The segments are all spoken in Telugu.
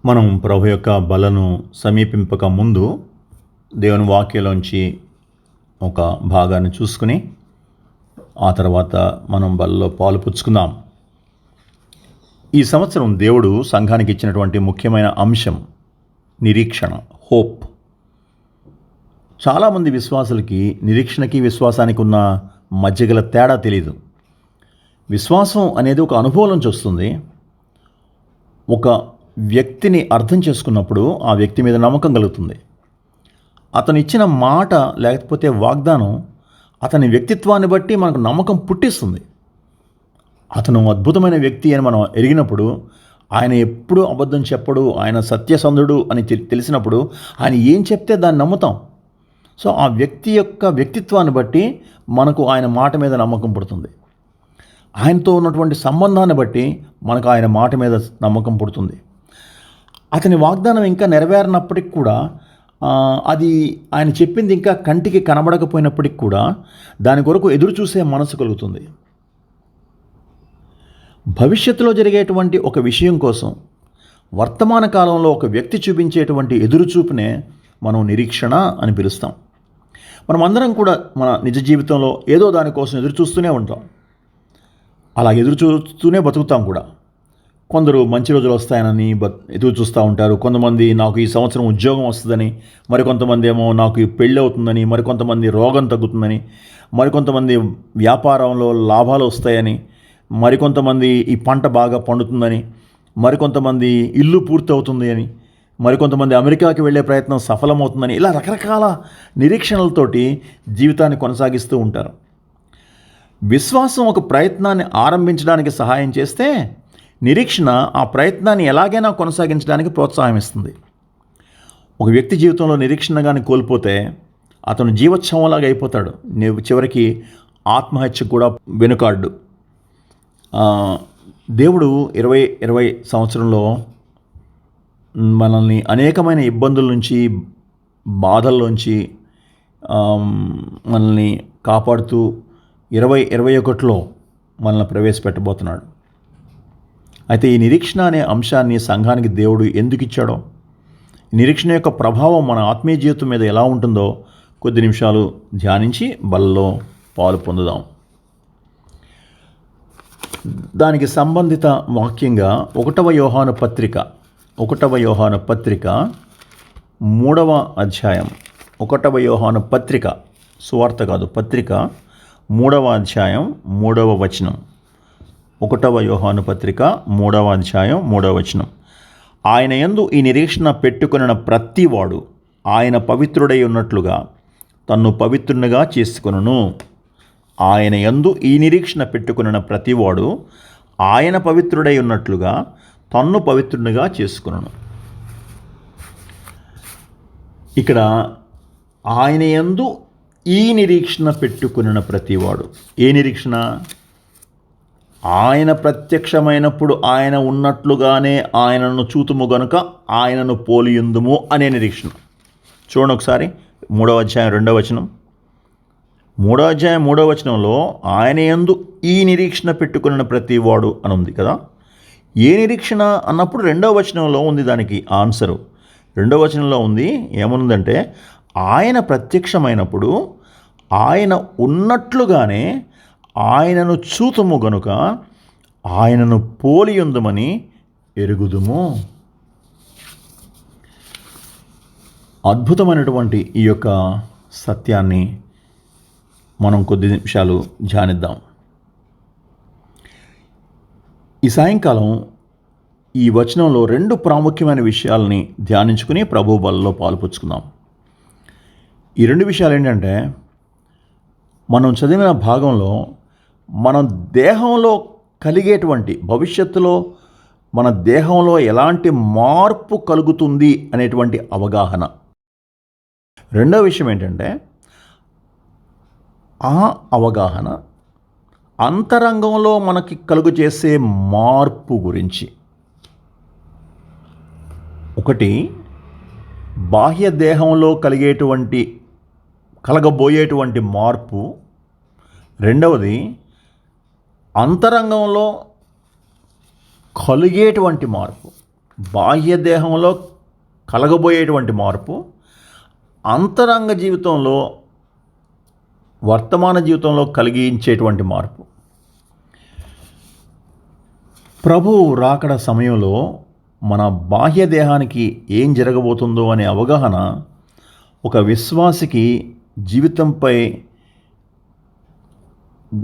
మనం ప్రభు యొక్క బలను సమీపింపక ముందు దేవుని వాక్యలోంచి ఒక భాగాన్ని చూసుకుని ఆ తర్వాత మనం బలలో పాలు పుచ్చుకుందాం. ఈ సంవత్సరం దేవుడు సంఘానికి ఇచ్చినటువంటి ముఖ్యమైన అంశం నిరీక్షణ, హోప్. చాలామంది విశ్వాసులకి నిరీక్షణకి విశ్వాసానికి ఉన్న మధ్య గల తేడా తెలియదు. విశ్వాసం అనేది ఒక అనుభవం నుంచి వస్తుంది. ఒక వ్యక్తిని అర్థం చేసుకున్నప్పుడు ఆ వ్యక్తి మీద నమ్మకం కలుగుతుంది. అతను ఇచ్చిన మాట లేకపోతే వాగ్దానం అతని వ్యక్తిత్వాన్ని బట్టి మనకు నమ్మకం పుట్టిస్తుంది. అతను అద్భుతమైన వ్యక్తి అని మనం ఎరిగినప్పుడు, ఆయన ఎప్పుడూ అబద్ధం చెప్పడు, ఆయన సత్యసంధుడు అని తెలిసినప్పుడు ఆయన ఏం చెప్తే దాన్ని నమ్ముతాం. సో ఆ వ్యక్తి యొక్క వ్యక్తిత్వాన్ని బట్టి మనకు ఆయన మాట మీద నమ్మకం పుడుతుంది. ఆయనతో ఉన్నటువంటి సంబంధాన్ని బట్టి మనకు ఆయన మాట మీద నమ్మకం పుడుతుంది. అతని వాగ్దానం ఇంకా నెరవేరినప్పటికి కూడా, అది ఆయన చెప్పింది ఇంకా కంటికి కనబడకపోయినప్పటికి కూడా దాని కొరకు ఎదురు చూసే మనసు కలుగుతుంది. భవిష్యత్తులో జరిగేటువంటి ఒక విషయం కోసం వర్తమాన కాలంలో ఒక వ్యక్తి చూపించేటువంటి ఎదురుచూపునే మనం నిరీక్షణ అని పిలుస్తాం. మనం అందరం కూడా మన నిజ జీవితంలో ఏదో దానికోసం ఎదురు చూస్తూనే ఉంటాం. అలా ఎదురు చూస్తూనే బతుకుతాం కూడా. కొందరు మంచి రోజులు వస్తాయని ఎదురు చూస్తూ ఉంటారు. కొంతమంది నాకు ఈ సంవత్సరం ఉద్యోగం వస్తుందని, మరికొంతమంది ఏమో నాకు పెళ్ళి అవుతుందని, మరికొంతమంది రోగం తగ్గుతుందని, మరికొంతమంది వ్యాపారంలో లాభాలు వస్తాయని, మరికొంతమంది ఈ పంట బాగా పండుతుందని, మరికొంతమంది ఇల్లు పూర్తి అవుతుంది అని, మరికొంతమంది అమెరికాకి వెళ్ళే ప్రయత్నం సఫలమవుతుందని, ఇలా రకరకాల నిరీక్షణలతోటి జీవితాన్ని కొనసాగిస్తూ ఉంటారు. విశ్వాసం ఒక ప్రయత్నాన్ని ఆరంభించడానికి సహాయం చేస్తే, నిరీక్షణ ఆ ప్రయత్నాన్ని ఎలాగైనా కొనసాగించడానికి ప్రోత్సాహం ఇస్తుంది. ఒక వ్యక్తి జీవితంలో నిరీక్షణ కానీ కోల్పోతే అతను జీవోత్సవంలాగా అయిపోతాడు. చివరికి ఆత్మహత్య కూడా వెనుకాడు. దేవుడు 2020 సంవత్సరంలో మనల్ని అనేకమైన ఇబ్బందుల నుంచి, బాధల్లోంచి మనల్ని కాపాడుతూ 2021లో మనల్ని ప్రవేశపెట్టబోతున్నాడు. అయితే ఈ నిరీక్షణ అనే అంశాన్ని సంఘానికి దేవుడు ఎందుకు ఇచ్చాడో, నిరీక్షణ యొక్క ప్రభావం మన ఆత్మీయ జీవితం మీద ఎలా ఉంటుందో కొద్ది నిమిషాలు ధ్యానించి బలలో పాలు పొందుదాం. దానికి సంబంధిత వాక్యంగా 1వ యోహాను పత్రిక 3వ అధ్యాయం, 1వ యోహాను పత్రిక, సువార్త కాదు పత్రిక, 3వ అధ్యాయం 3వ వచనం. 1వ యోహాను పత్రిక 3వ అధ్యాయం 3వ వచనం. ఆయన యందు ఈ నిరీక్షణ పెట్టుకొనిన ప్రతివాడు ఆయన పవిత్రుడై ఉన్నట్లుగా తన్ను పవిత్రునిగా చేసుకొనును. ఆయన యందు ఈ నిరీక్షణ పెట్టుకొనిన ప్రతివాడు ఆయన పవిత్రుడై ఉన్నట్లుగా తన్ను పవిత్రునిగా చేసుకొనును. ఇక్కడ ఆయన యందు ఈ నిరీక్షణ పెట్టుకొనిన ప్రతివాడు, ఏ నిరీక్షణ? ఆయన ప్రత్యక్షమైనప్పుడు ఆయన ఉన్నట్లుగానే ఆయనను చూతుము గనుక ఆయనను పోలియుందుము అనే నిరీక్షణ. చూడండి ఒకసారి 3వ అధ్యాయం 2వ వచనం. 3వ అధ్యాయం 3వ వచనంలో ఆయన యందు ఈ నిరీక్షణ పెట్టుకున్న ప్రతివాడు అని ఉంది కదా. ఏ నిరీక్షణ అన్నప్పుడు 2వ వచనంలో ఉంది దానికి ఆన్సరు. 2వ వచనంలో ఉంది, ఏమనుందంటే ఆయన ప్రత్యక్షమైనప్పుడు ఆయన ఉన్నట్లుగానే ఆయనను చూతుము గనుక ఆయనను పోలియుందుమని ఎరుగుదుము. అద్భుతమైనటువంటి ఈ యొక్క సత్యాన్ని మనం కొద్ది నిమిషాలు ధ్యానిద్దాం. ఈ సాయంకాలం ఈ వచనంలో 2 ప్రాముఖ్యమైన విషయాలని ధ్యానించుకుని ప్రభు బలలో పాలుపుచ్చుకుందాం. ఈ 2 విషయాలు ఏంటంటే, మనం చదివిన భాగంలో మన దేహంలో కలిగేటువంటి భవిష్యత్తులో మన దేహంలో ఎలాంటి మార్పు కలుగుతుంది అనేటువంటి అవగాహన. రెండవ విషయం ఏంటంటే, ఆ అవగాహన అంతరంగంలో మనకి కలుగు చేసే మార్పు గురించి. ఒకటి, బాహ్య దేహంలో కలగబోయేటువంటి మార్పు. రెండవది, అంతరంగంలో కలిగేటువంటి మార్పు. బాహ్య దేహంలో కలగబోయేటువంటి మార్పు, అంతరంగ జీవితంలో, వర్తమాన జీవితంలో కలిగించేటువంటి మార్పు. ప్రభువు రాకడ సమయంలో మన బాహ్య దేహానికి ఏం జరగబోతుందో అనే అవగాహన ఒక విశ్వాసికి జీవితంపై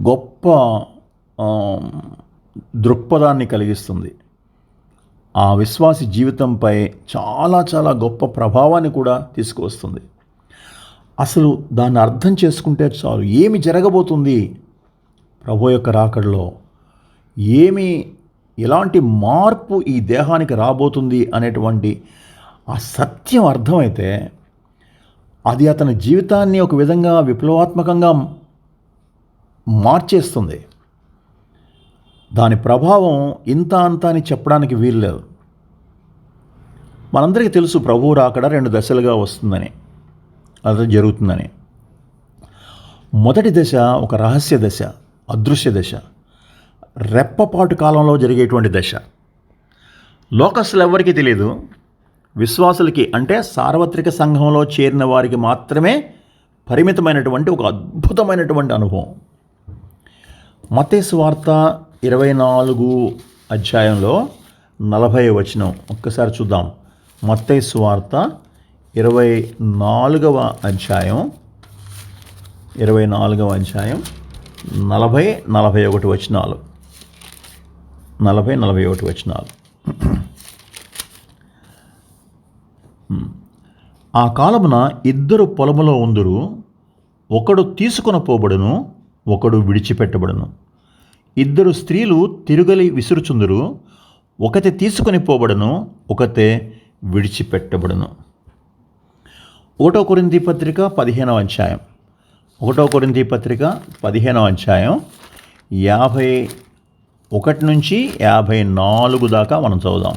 గొప్ప దృక్పథాన్ని కలిగిస్తుంది. ఆ విశ్వాసి జీవితంపై చాలా చాలా గొప్ప ప్రభావాన్ని కూడా తీసుకువస్తుంది. అసలు దాన్ని అర్థం చేసుకుంటే చాలు, ఏమి జరగబోతుంది ప్రభు యొక్క రాకడలో, ఎలాంటి మార్పు ఈ దేహానికి రాబోతుంది అనేటువంటి ఆ సత్యం అర్థమైతే అది అతని జీవితాన్ని ఒక విధంగా విప్లవాత్మకంగా మార్చేస్తుంది. దాని ప్రభావం ఇంత అంత అని చెప్పడానికి వీల్లేదు. మనందరికీ తెలుసు ప్రభువు రాకడ 2 దశలుగా వస్తుందని, అది జరుగుతుందని. మొదటి దశ ఒక రహస్య దశ, అదృశ్య దశ, రెప్పపాటు కాలంలో జరిగేటువంటి దశ. లోకస్తులు ఎవరికీ తెలియదు. విశ్వాసులకి, అంటే సార్వత్రిక సంఘంలో చేరిన వారికి మాత్రమే పరిమితమైనటువంటి ఒక అద్భుతమైనటువంటి అనుభవం. మత్తయి సువార్త 24 అధ్యాయంలో 40వ వచనం ఒక్కసారి చూద్దాం. మత్తయి సువార్త 24వ అధ్యాయం 40, 41 వచనాలు. 40, 41 వచనాలు. ఆ కాలమున 2 పొలములో ఉందురు, ఒకడు తీసుకొని పోబడును, ఒకడు విడిచిపెట్టబడును. 2 స్త్రీలు తిరుగలి విసురుచుందురు, ఒకతే తీసుకొని పోబడును, ఒకతే విడిచిపెట్టబడును. 1 కొరింథీ పత్రిక 15వ అధ్యాయం, 1 కొరింథీ పత్రిక 15వ అధ్యాయం 51 నుంచి 54 దాకా మనం చదువుదాం.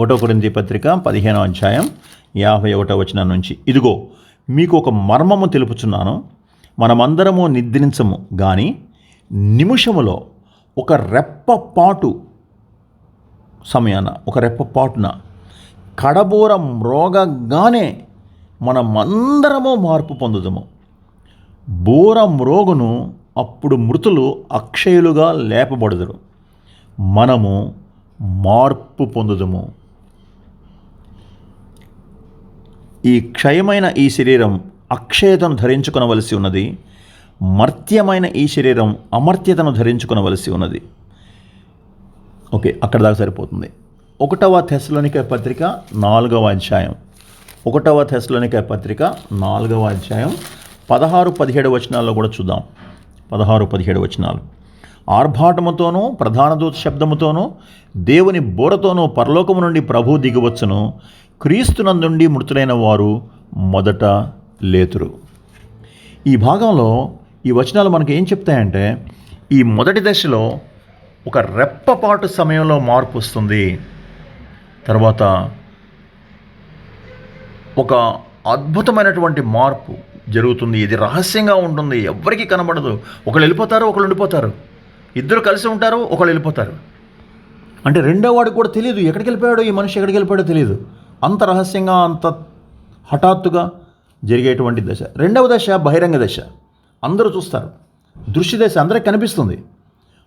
1 కొరింథీ పత్రిక 15వ అధ్యాయం 51వ వచనం నుంచి. ఇదిగో మీకు ఒక మర్మము తెలుపుచున్నాను, మనమందరము నిద్రించము గాని నిమిషములో ఒక రెప్పపాటు సమయాన, ఒక రెప్పపాటున కడబోర మ్రోగగానే మనమందరము మార్పు పొందుదము. బోర మ్రోగును, అప్పుడు మృతులు అక్షయులుగా లేపబడుదురు, మనము మార్పు పొందుదము. ఈ క్షయమైన ఈ శరీరం అక్షయతను ధరించుకొనవలసి ఉన్నది, మర్త్యమైన ఈ శరీరం అమర్త్యతను ధరించుకొనవలసి ఉన్నది. ఓకే, అక్కడ దాకా సరిపోతుంది. 1వ తెస్సలోనికే పత్రిక 4వ అధ్యాయం, 1వ తెస్సలోనికే పత్రిక 4వ అధ్యాయం 16, 17 వచనాల్లో కూడా చూద్దాం. 16, 17 వచనాలు. ఆర్భాటముతోనూ ప్రధాన దూత శబ్దముతోనూ దేవుని బోరతోనూ పరలోకము నుండి ప్రభు దిగివచ్చును, క్రీస్తునందుండి మృతులైన వారు మొదట లేతురు. ఈ భాగంలో ఈ వచనాలు మనకు ఏం చెప్తాయంటే, ఈ మొదటి దశలో ఒక రెప్పపాటు సమయంలో మార్పు వస్తుంది. తర్వాత ఒక అద్భుతమైనటువంటి మార్పు జరుగుతుంది. ఇది రహస్యంగా ఉంటుంది, ఎవ్వరికీ కనబడదు. ఒకళ్ళు వెళ్ళిపోతారు, ఒకళ్ళు ఉండిపోతారు. 2 కలిసి ఉంటారు, ఒకళ్ళు వెళ్ళిపోతారు. అంటే రెండో వాడికి కూడా తెలియదు ఎక్కడికి వెళ్ళిపోయాడో, ఈ మనిషి ఎక్కడికి వెళ్ళిపోయాడో తెలియదు. అంత రహస్యంగా, అంత హఠాత్తుగా జరిగేటువంటి దశ. 2వ దశ బహిరంగ దశ, అందరూ చూస్తారు. దృశ్య దశ అందరికి కనిపిస్తుంది.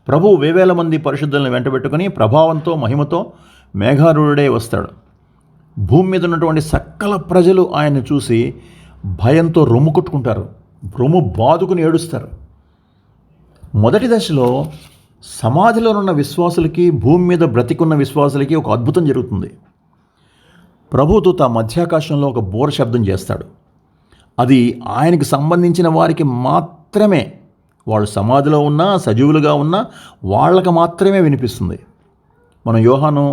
ప్రభువు 1000 మంది పరిశుద్ధులను వెంటబెట్టుకుని ప్రభావంతో మహిమతో మేఘారూఢుడై వస్తాడు. భూమి మీద ఉన్నటువంటి సకల ప్రజలు ఆయన్ని చూసి భయంతో రొమ్ము కొట్టుకుంటారు, రొమ్ము బాదుకుని ఏడుస్తారు. మొదటి దశలో సమాధిలో ఉన్న విశ్వాసులకి, భూమి మీద బ్రతికున్న విశ్వాసులకి ఒక అద్భుతం జరుగుతుంది. ప్రభుదూత మధ్యాకాశంలో ఒక బోర శబ్దం చేస్తాడు. అది ఆయనకి సంబంధించిన వారికి మాత్రమే, వాళ్ళు సమాధిలో ఉన్నా సజీవులుగా ఉన్నా వాళ్ళకి మాత్రమే వినిపిస్తుంది. మనం యోహాను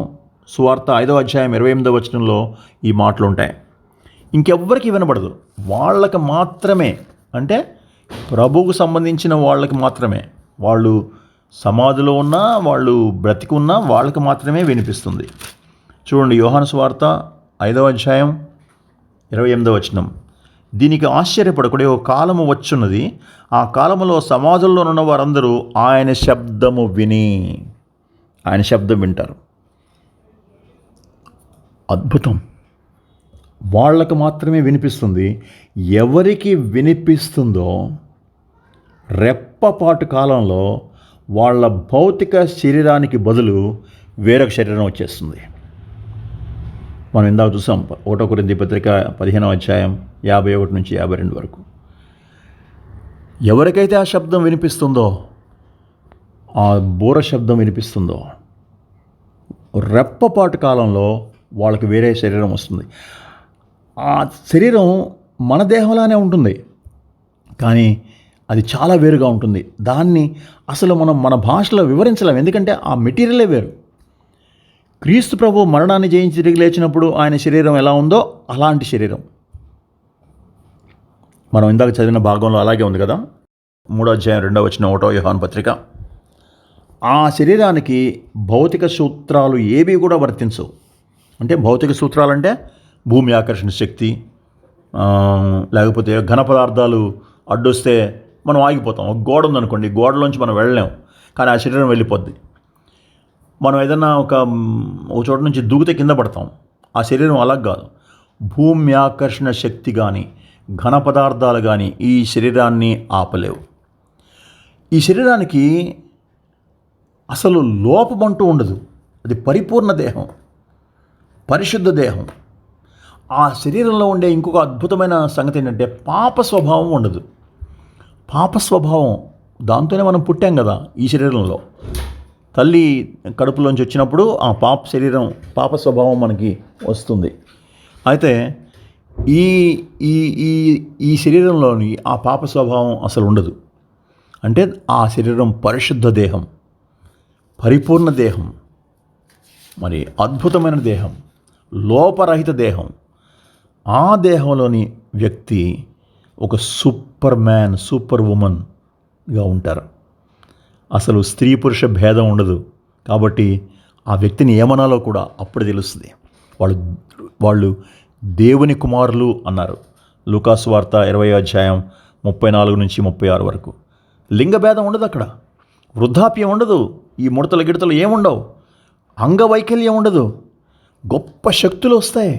సువార్త 5వ అధ్యాయం 28వ వచనంలో ఈ మాటలు ఉంటాయి. ఇంకెవ్వరికి వినబడదు, వాళ్ళకి మాత్రమే. అంటే ప్రభువుకు సంబంధించిన వాళ్ళకి మాత్రమే, వాళ్ళు సమాధిలో ఉన్నా వాళ్ళు బ్రతికి ఉన్నా వాళ్ళకి మాత్రమే వినిపిస్తుంది. చూడండి, యోహాను సువార్త 5వ అధ్యాయం 28వ వచనం. దీనికి ఆశ్చర్యపడకుడి, ఓ కాలము వచ్చున్నది, ఆ కాలములో సమాధుల్లో ఉన్న వారందరూ ఆయన శబ్దం వింటారు. అద్భుతం. వాళ్ళకు మాత్రమే వినిపిస్తుంది. ఎవరికి వినిపిస్తుందో రెప్పపాటు కాలంలో వాళ్ళ భౌతిక శరీరానికి బదులు వేరొక శరీరం వచ్చేస్తుంది. మనం ఇందాక చూసాం 1 కొరింథీ పత్రిక 15వ అధ్యాయం 51 నుంచి 52 వరకు. ఎవరికైతే ఆ శబ్దం వినిపిస్తుందో, ఆ బూర శబ్దం వినిపిస్తుందో, రెప్పపాటు కాలంలో వాళ్ళకి వేరే శరీరం వస్తుంది. ఆ శరీరం మన దేహంలానే ఉంటుంది, కానీ అది చాలా వేరుగా ఉంటుంది. దాన్ని అసలు మనం మన భాషలో వివరించలేం, ఎందుకంటే ఆ మెటీరియలే వేరు. క్రీస్తు ప్రభు మరణాన్ని జయించి తిరిగి లేచినప్పుడు ఆయన శరీరం ఎలా ఉందో అలాంటి శరీరం. మనం ఇందాక చదివిన భాగంలో అలాగే ఉంది కదా, 3వ అధ్యాయం 2వ వచనం 1వ యోహాను పత్రిక. ఆ శరీరానికి భౌతిక సూత్రాలు ఏవి కూడా వర్తించవు. అంటే భౌతిక సూత్రాలు అంటే భూమి ఆకర్షణ శక్తి, లేకపోతే ఘన పదార్థాలు అడ్డొస్తే మనం ఆగిపోతాం. ఒక గోడ ఉందనుకోండి, గోడలోంచి మనం వెళ్ళలేం, కానీ ఆ శరీరం వెళ్ళిపోద్ది. మనం ఏదన్నా ఒక చోట నుంచి దూకితే కింద పడతాం. ఆ శరీరం అలా కాదు. భూమి ఆకర్షణ శక్తి కానీ ఘన పదార్థాలు కానీ ఈ శరీరాన్ని ఆపలేవు. ఈ శరీరానికి అసలు లోపమంటూ ఉండదు. అది పరిపూర్ణ దేహం, పరిశుద్ధ దేహం. ఆ శరీరంలో ఉండే ఇంకొక అద్భుతమైన సంగతి ఏంటంటే పాప స్వభావం ఉండదు. పాప స్వభావం, దాంతోనే మనం పుట్టాం కదా. ఈ శరీరంలో తల్లి కడుపులోంచి వచ్చినప్పుడు ఆ పాప స్వభావం మనకి వస్తుంది. అయితే ఈ ఈ ఈ ఈ శరీరంలోని ఆ పాప స్వభావం అసలు ఉండదు. అంటే ఆ శరీరం పరిశుద్ధ దేహం, పరిపూర్ణ దేహం, మరి అద్భుతమైన దేహం, లోపరహిత దేహం. ఆ దేహంలోని వ్యక్తి ఒక సూపర్ మ్యాన్, సూపర్ ఉమెన్గా ఉంటారు. అసలు స్త్రీ పురుష భేదం ఉండదు. కాబట్టి ఆ వ్యక్తిని ఏమనాలో కూడా అప్పుడు తెలుస్తుంది. వాళ్ళు దేవుని కుమారులు అన్నారు. లూకాసు వార్త 20వ అధ్యాయం 34 నుంచి 36 వరకు. లింగభేదం ఉండదు అక్కడ. వృద్ధాప్యం ఉండదు. ఈ ముడతల గిడతలు ఏముండవు. అంగవైకల్యం ఉండదు. గొప్ప శక్తులు వస్తాయి,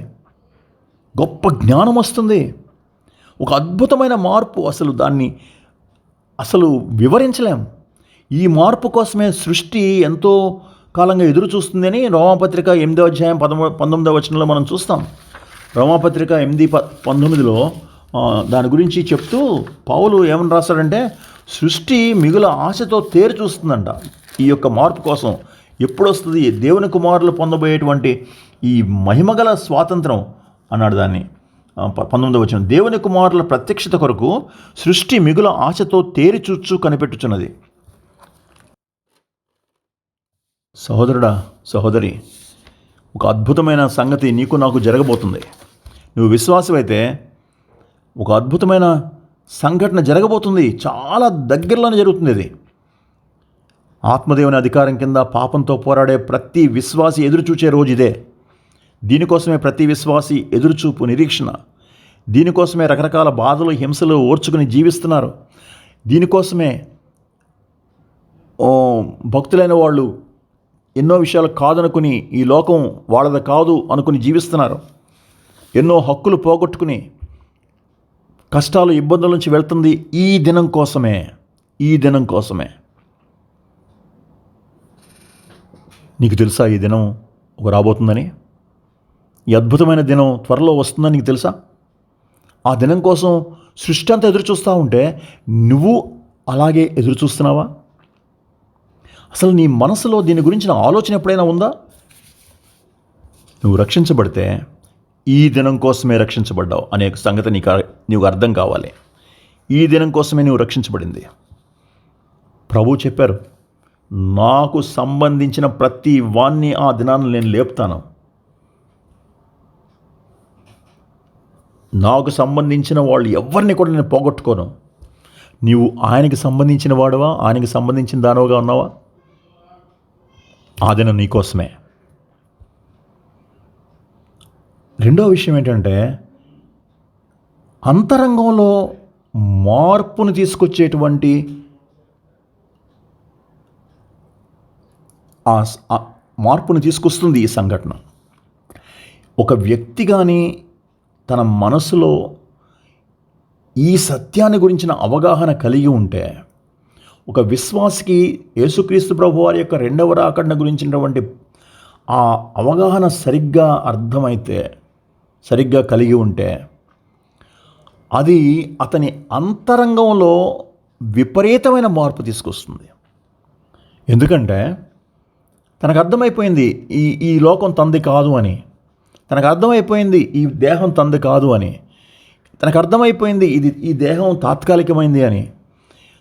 గొప్ప జ్ఞానం వస్తుంది. ఒక అద్భుతమైన మార్పు. దాన్ని అసలు వివరించలేం. ఈ మార్పు కోసమే సృష్టి ఎంతో కాలంగా ఎదురు చూస్తుందని రోమాపత్రిక 8వ అధ్యాయం 19వ వచనంలో మనం చూస్తాం. రోమాపత్రిక 8:19లో దాని గురించి చెప్తూ పౌలు ఏమని రాస్తాడంటే, సృష్టి మిగుల ఆశతో తేరు చూస్తుందంట ఈ యొక్క మార్పు కోసం. ఎప్పుడు వస్తుంది దేవుని కుమారులు పొందబోయేటువంటి ఈ మహిమగల స్వాతంత్రం అన్నాడు దాన్ని. 19వ వచనం, దేవుని కుమారుల ప్రత్యక్షత కొరకు సృష్టి మిగుల ఆశతో తేరి చూచు కనిపెట్టుచున్నది. సహోదరుడా, సహోదరి, ఒక అద్భుతమైన సంగతి నీకు నాకు జరగబోతుంది. నువ్వు విశ్వాసమైతే ఒక అద్భుతమైన సంఘటన జరగబోతుంది. చాలా దగ్గరలోనే జరుగుతుంది. ఇది ఆత్మదేవుని అధికారం కింద పాపంతో పోరాడే ప్రతి విశ్వాసి ఎదురుచూచే రోజు ఇదే. దీనికోసమే ప్రతి విశ్వాసి ఎదురుచూపు, నిరీక్షణ. దీనికోసమే రకరకాల బాధలు, హింసలు ఓర్చుకుని జీవిస్తున్నారు. దీనికోసమే భక్తులైన వాళ్ళు ఎన్నో విషయాలు కాదనుకుని, ఈ లోకం వాళ్ళది కాదు అనుకుని జీవిస్తున్నారు. ఎన్నో హక్కులు పోగొట్టుకుని కష్టాలు, ఇబ్బందుల నుంచి వెళ్తుంది ఈ దినం కోసమే. ఈ దినం కోసమే. నీకు తెలుసా ఈ దినం ఒక రాబోతుందని? ఈ అద్భుతమైన దినం త్వరలో వస్తుందని నీకు తెలుసా? ఆ దినం కోసం సృష్టి అంతా ఎదురు చూస్తూ ఉంటే నువ్వు అలాగే ఎదురు చూస్తున్నావా? అసలు నీ మనసులో దీని గురించిన ఆలోచన ఎప్పుడైనా ఉందా? నువ్వు రక్షించబడితే ఈ దినం కోసమే రక్షించబడ్డావు అనే సంగతి నీకు అర్థం కావాలి. ఈ దినం కోసమే నువ్వు రక్షించబడింది. ప్రభు చెప్పారు, నాకు సంబంధించిన ప్రతి వాణ్ణి ఆ దినాన్ని నేను లేపుతాను. నాకు సంబంధించిన వాళ్ళు ఎవరిని కూడా నేను పోగొట్టుకోను. నీవు ఆయనకి సంబంధించిన వాడువా, ఆయనకి సంబంధించిన దానవుగా ఉన్నావా? ఆ దినం నీకోసమే. రెండో విషయం ఏంటంటే, అంతరంగంలో మార్పును తీసుకొచ్చేటువంటి మార్పును తీసుకొస్తుంది ఈ సంఘటన. ఒక వ్యక్తి కానీ తన మనసులో ఈ సత్యాన్ని గురించిన అవగాహన కలిగి ఉంటే, ఒక విశ్వాసికి యేసుక్రీస్తు ప్రభువారి యొక్క రెండవ రాకడ గురించినటువంటి ఆ అవగాహన సరిగ్గా అర్థమైతే, సరిగ్గా కలిగి ఉంటే, అది అతని అంతరంగంలో విపరీతమైన మార్పు తీసుకొస్తుంది. ఎందుకంటే తనకు అర్థమైపోయింది ఈ లోకం తంది కాదు అని, తనకు అర్థమైపోయింది ఈ దేహం తంది కాదు అని, తనకు అర్థమైపోయింది ఈ దేహం తాత్కాలికమైంది అని,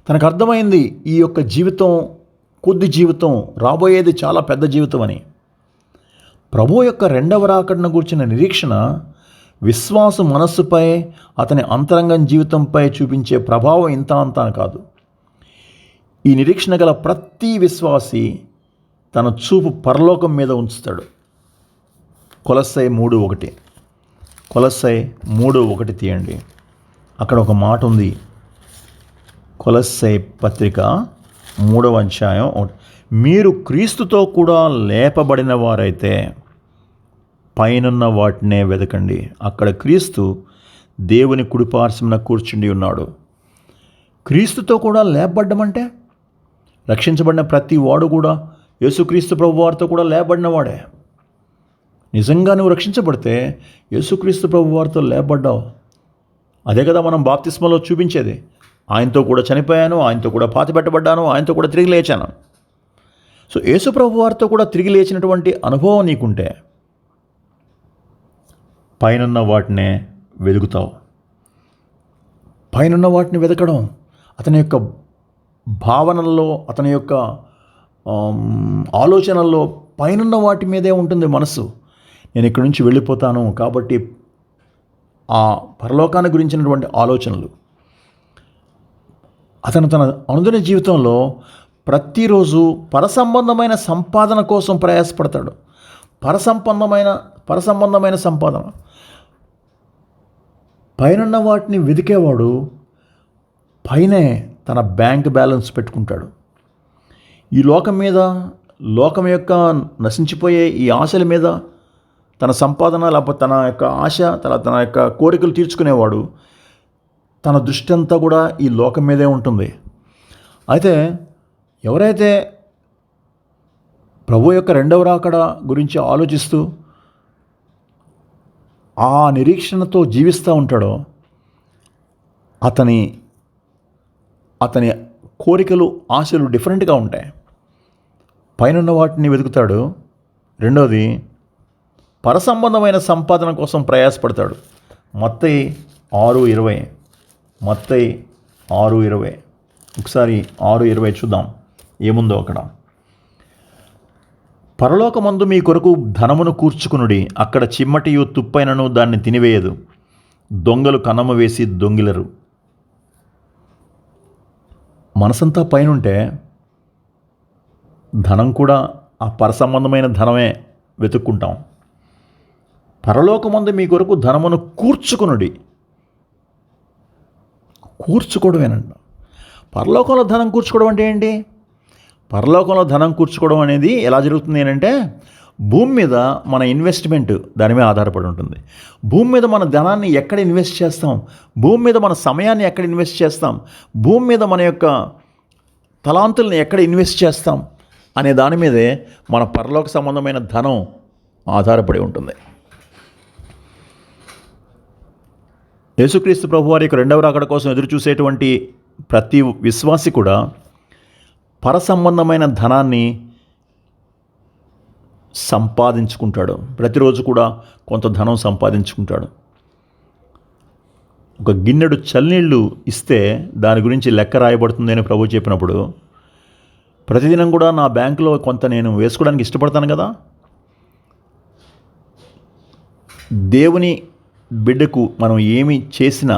తనకు అర్థమైంది ఈ యొక్క జీవితం కొద్ది జీవితం, రాబోయేది చాలా పెద్ద జీవితం అని. ప్రభువు యొక్క రెండవ రాకడను గూర్చిన నిరీక్షణ విశ్వాస మనస్సుపై, అతని అంతరంగం జీవితంపై చూపించే ప్రభావం ఇంత అంతా కాదు. ఈ నిరీక్షణ గల ప్రతి విశ్వాసి తన చూపు పరలోకం మీద ఉంచుతాడు. కొలస్సై 3:1, కొలస్సై 3:1 తీయండి. అక్కడ ఒక మాట ఉంది. కొలస్సై పత్రిక 3వ అధ్యాయం, మీరు క్రీస్తుతో కూడా లేపబడిన వారైతే పైనున్న వాటినే వెదకండి, అక్కడ క్రీస్తు దేవుని కుడిపార్శ్వమున కూర్చుండి ఉన్నాడు. క్రీస్తుతో కూడా లేపబడ్డం అంటే రక్షించబడిన ప్రతి వాడు కూడా యేసుక్రీస్తు ప్రభు వారితో కూడా లేపబడిన వాడే. నిజంగా నువ్వు రక్షించబడితే యేసుక్రీస్తు ప్రభు వారితో లేపబడ్డావు. అదే కదా మనం బాప్తిస్మలో చూపించేది. ఆయనతో కూడా చనిపోయాను, ఆయనతో కూడా పాతిపెట్టబడ్డాను, ఆయనతో కూడా తిరిగి లేచాను. సో యేసు ప్రభు వారితో కూడా తిరిగి లేచినటువంటి అనుభవం నీకుంటే పైనున్న వాటినే వెతుకుతావు. పైనున్న వాటిని వెతకడం అతని యొక్క భావనల్లో, అతని యొక్క ఆలోచనల్లో పైనున్న వాటి మీదే ఉంటుంది మనసు. నేను ఇక్కడి నుంచి వెళ్ళిపోతాను కాబట్టి ఆ పరలోకాన్ని గురించినటువంటి ఆలోచనలు. అతను తన అనుదిన జీవితంలో ప్రతిరోజు పరసంబంధమైన సంపాదన కోసం ప్రయాసపడతాడు. పరసంబంధమైన సంపాదన. పైనున్న వాటిని వెతికేవాడు పైనే తన బ్యాంక్ బ్యాలెన్స్ పెట్టుకుంటాడు. ఈ లోకం యొక్క నశించిపోయే ఈ ఆశల మీద తన సంపాదన, లేకపోతే తన యొక్క ఆశ, తన యొక్క కోరికలు తీర్చుకునేవాడు తన దృష్టి అంతా కూడా ఈ లోకం మీదే ఉంటుంది. అయితే ఎవరైతే ప్రభు యొక్క రెండవ రాకడ గురించి ఆలోచిస్తూ ఆ నిరీక్షణతో జీవిస్తూ ఉంటాడో అతని కోరికలు, ఆశలు డిఫరెంట్గా ఉంటాయి. పైనున్న వాటిని వెతుకుతాడు. రెండోది పరసంబంధమైన సంపాదన కోసం ప్రయాసపడతాడు. మత్తయి 6:20, మత్తయి 6:20, ఒకసారి 6:20 చూద్దాం ఏముందో అక్కడ. పరలోకమందు మీ కొరకు ధనమును కూర్చుకునుడి, అక్కడ చిమ్మటియు తుప్పైనను దాన్ని తినివేయదు, దొంగలు కన్నము వేసి దొంగిలరు. మనసంతా పైనుంటే ధనం కూడా ఆ పరసంబంధమైన ధనమే వెతుక్కుంటాం. పరలోకమందు మీ కొరకు ధనమును కూర్చుకునుడి. కూర్చుకోవడమేనంట. పరలోకంలో ధనం కూర్చుకోవడం అంటే ఏంటి? పరలోకంలో ధనం కూర్చుకోవడం అనేది ఎలా జరుగుతుంది అంటే, భూమి మీద మన ఇన్వెస్ట్మెంట్ దాని మీద ఆధారపడి ఉంటుంది. భూమి మీద మన ధనాన్ని ఎక్కడ ఇన్వెస్ట్ చేస్తాం, భూమి మీద మన సమయాన్ని ఎక్కడ ఇన్వెస్ట్ చేస్తాం, భూమి మీద మన యొక్క తలాంతుల్ని ఎక్కడ ఇన్వెస్ట్ చేస్తాం అనే దాని మీదే మన పరలోక సంబంధమైన ధనం ఆధారపడి ఉంటుంది. యేసుక్రీస్తు ప్రభువారి యొక్క రెండవ రాకడ కోసం ఎదురు చూసేటువంటి ప్రతి విశ్వాసి కూడా పరసంబంధమైన ధనాన్ని సంపాదించుకుంటాడు. ప్రతిరోజు కూడా కొంత ధనం సంపాదించుకుంటాడు. ఒక గిన్నెడు చల్లనీళ్ళు ఇస్తే దాని గురించి లెక్క రాయబడుతుంది అని ప్రభు చెప్పినప్పుడు, ప్రతిదినం కూడా నా బ్యాంకులో కొంత నేను వేసుకోవడానికి ఇష్టపడతాను కదా. దేవుని బిడ్డకు మనం ఏమి చేసినా,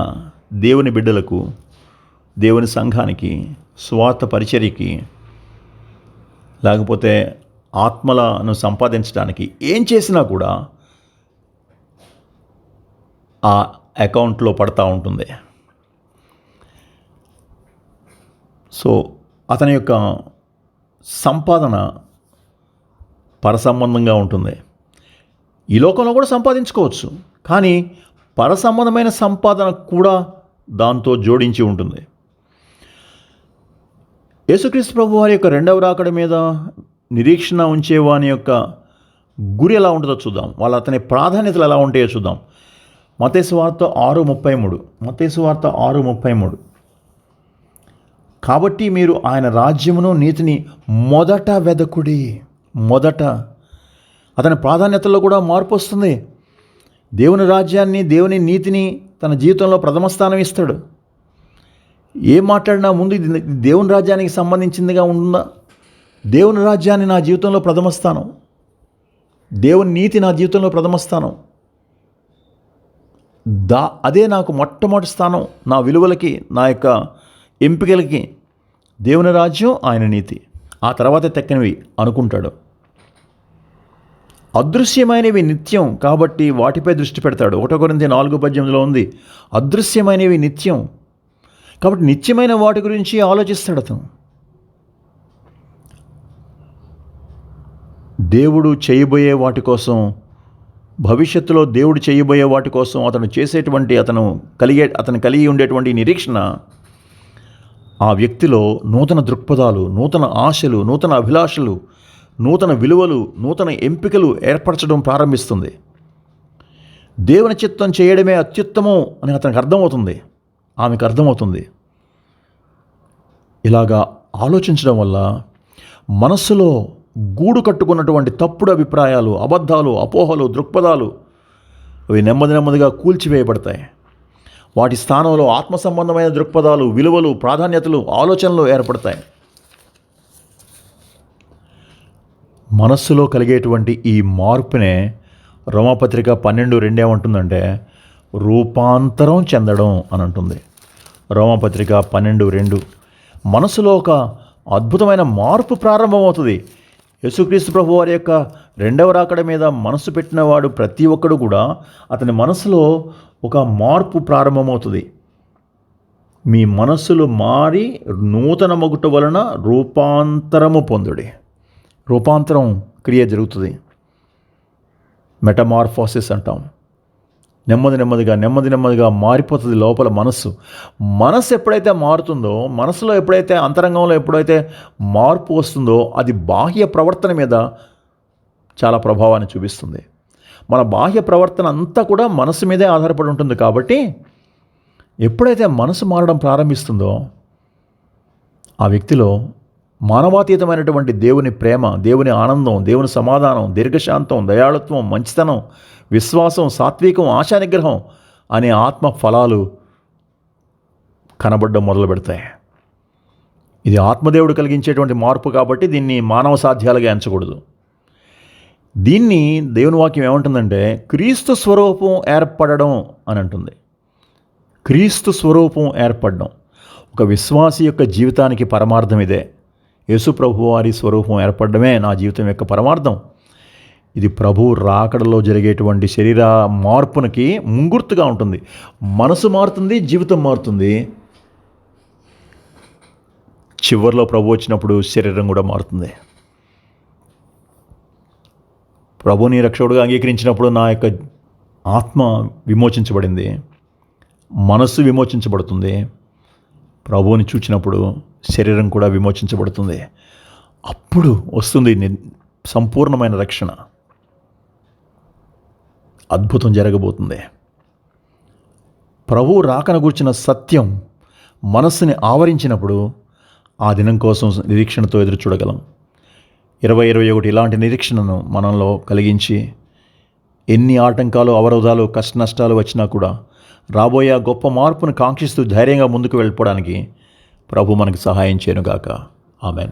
దేవుని బిడ్డలకు, దేవుని సంఘానికి, స్వార్థ పరిచర్యకి, లేకపోతే ఆత్మలను సంపాదించడానికి ఏం చేసినా కూడా ఆ అకౌంట్లో పడతా ఉంటుంది. సో అతని యొక్క సంపాదన పరసంబంధంగా ఉంటుంది. ఈ లోకంలో కూడా సంపాదించుకోవచ్చు, కానీ పర సంబంధమైన సంపాదన కూడా దాంతో జోడించి ఉంటుంది. యేసుక్రీస్తు ప్రభు వారి యొక్క రెండవ రాకడ మీద నిరీక్షణ ఉంచేవాని యొక్క గురి ఎలా ఉంటుందో చూద్దాం. అతని ప్రాధాన్యతలు ఎలా ఉంటాయో చూద్దాం. మత్తయి సువార్త 6:33. కాబట్టి మీరు ఆయన రాజ్యమును నీతిని మొదట వెదకుడి. అతని ప్రాధాన్యతల్లో కూడా మార్పు వస్తుంది. దేవుని రాజ్యాన్ని, దేవుని నీతిని తన జీవితంలో ప్రథమ స్థానం ఇస్తాడు. ఏం మాట్లాడినా ముందు ఇది దేవుని రాజ్యానికి సంబంధించిందిగా ఉంటుందా? దేవుని రాజ్యాన్ని నా జీవితంలో ప్రథమ స్థానం, దేవుని నీతి నా జీవితంలో ప్రథమ స్థానం, అదే నాకు మొట్టమొదటి స్థానం. నా విలువలకి, నా యొక్క ఎంపికలకి దేవుని రాజ్యం, ఆయన నీతి, ఆ తర్వాత తెక్కనివి అనుకుంటాడు. అదృశ్యమైనవి నిత్యం కాబట్టి వాటిపై దృష్టి పెడతాడు. 1 కొరింథీ 4:18 ఉంది, అదృశ్యమైనవి నిత్యం కాబట్టి నిత్యమైన వాటి గురించి ఆలోచిస్తాడు అతను. దేవుడు చేయబోయే వాటి కోసం, భవిష్యత్తులో దేవుడు చేయబోయే వాటి కోసం అతను కలిగి ఉండేటువంటి నిరీక్షణ ఆ వ్యక్తిలో నూతన దృక్పథాలు, నూతన ఆశలు, నూతన అభిలాషలు, నూతన విలువలు, నూతన ఎంపికలు ఏర్పరచడం ప్రారంభిస్తుంది. దేవుని చిత్తం చేయడమే అత్యుత్తమం అని అతనికి అర్థమవుతుంది, ఆమెకు అర్థమవుతుంది. ఇలాగా ఆలోచించడం వల్ల మనస్సులో గూడు కట్టుకున్నటువంటి తప్పుడు అభిప్రాయాలు, అబద్ధాలు, అపోహలు, దృక్పథాలు అవి నెమ్మదిగా కూల్చివేయబడతాయి. వాటి స్థానంలో ఆత్మ సంబంధమైన దృక్పథాలు, విలువలు, ప్రాధాన్యతలు, ఆలోచనలు ఏర్పడతాయి. మనస్సులో కలిగేటువంటి ఈ మార్పునే రోమాపత్రిక 12:2 ఏమంటుందంటే రూపాంతరం చెందడం అని అంటుంది. రోమాపత్రిక 12:2 మనసులో ఒక అద్భుతమైన మార్పు ప్రారంభమవుతుంది. యేసుక్రీస్తు ప్రభు వారి యొక్క రెండవ రాకడ మీద మనసు పెట్టినవాడు ప్రతి ఒక్కడు కూడా అతని మనసులో ఒక మార్పు ప్రారంభమవుతుంది. మీ మనస్సులు మారి నూతన మొగుట వలన రూపాంతరము పొందుడి. రూపాంతరం క్రియ జరుగుతుంది, మెటమార్ఫోసిస్ అంటాం. నెమ్మదిగా మారిపోతుంది లోపల మనస్సు ఎప్పుడైతే మారుతుందో, మనసులో ఎప్పుడైతే అంతరంగంలో ఎప్పుడైతే మార్పు వస్తుందో అది బాహ్య ప్రవర్తన మీద చాలా ప్రభావాన్ని చూపిస్తుంది. మన బాహ్య ప్రవర్తన అంతా కూడా మనసు మీదే ఆధారపడి ఉంటుంది. కాబట్టి ఎప్పుడైతే మనసు మారడం ప్రారంభిస్తుందో ఆ వ్యక్తిలో మానవాతీతమైనటువంటి దేవుని ప్రేమ, దేవుని ఆనందం, దేవుని సమాధానం, దీర్ఘశాంతం, దయాళుత్వం, మంచితనం, విశ్వాసం, సాత్వికం, ఆశానిగ్రహం అనే ఆత్మ ఫలాలు కనబడడం మొదలు పెడతాయి. ఇది ఆత్మదేవుడు కలిగించేటువంటి మార్పు కాబట్టి దీన్ని మానవ సాధ్యాలుగా ఎంచకూడదు. దీన్ని దేవుని వాక్యం ఏమంటుందంటే క్రీస్తు స్వరూపం ఏర్పడడం అని అంటుంది. క్రీస్తు స్వరూపం ఏర్పడడం ఒక విశ్వాసి యొక్క జీవితానికి పరమార్థం ఇదే. యేసు ప్రభు వారి స్వరూపం ఏర్పడమే నా జీవితం యొక్క పరమార్థం. ఇది ప్రభు రాకడలో జరిగేటువంటి శరీర మార్పునికి ముంగుర్తుగా ఉంటుంది. మనసు మారుతుంది, జీవితం మారుతుంది. చివరిలో ప్రభు వచ్చినప్పుడు శరీరం కూడా మారుతుంది. ప్రభుని రక్షకుడుగా అంగీకరించినప్పుడు నా యొక్క ఆత్మ విమోచించబడింది, మనస్సు విమోచించబడుతుంది. ప్రభువుని చూచినప్పుడు శరీరం కూడా విమోచించబడుతుంది. అప్పుడు వస్తుంది సంపూర్ణమైన రక్షణ. అద్భుతం జరగబోతుంది. ప్రభువు రాకను గూర్చిన సత్యం మనస్సుని ఆవరించినప్పుడు ఆ దినం కోసం నిరీక్షణతో ఎదురు చూడగలం. 2021 ఇలాంటి నిరీక్షణను మనలో కలిగించి ఎన్ని ఆటంకాలు, అవరోధాలు, కష్ట నష్టాలు వచ్చినా కూడా రాబోయే గొప్ప మార్పును కాంక్షిస్తూ ధైర్యంగా ముందుకు వెళ్ళిపోవడానికి ప్రభు మనకు సహాయం చేయనుగాక. ఆమెన్.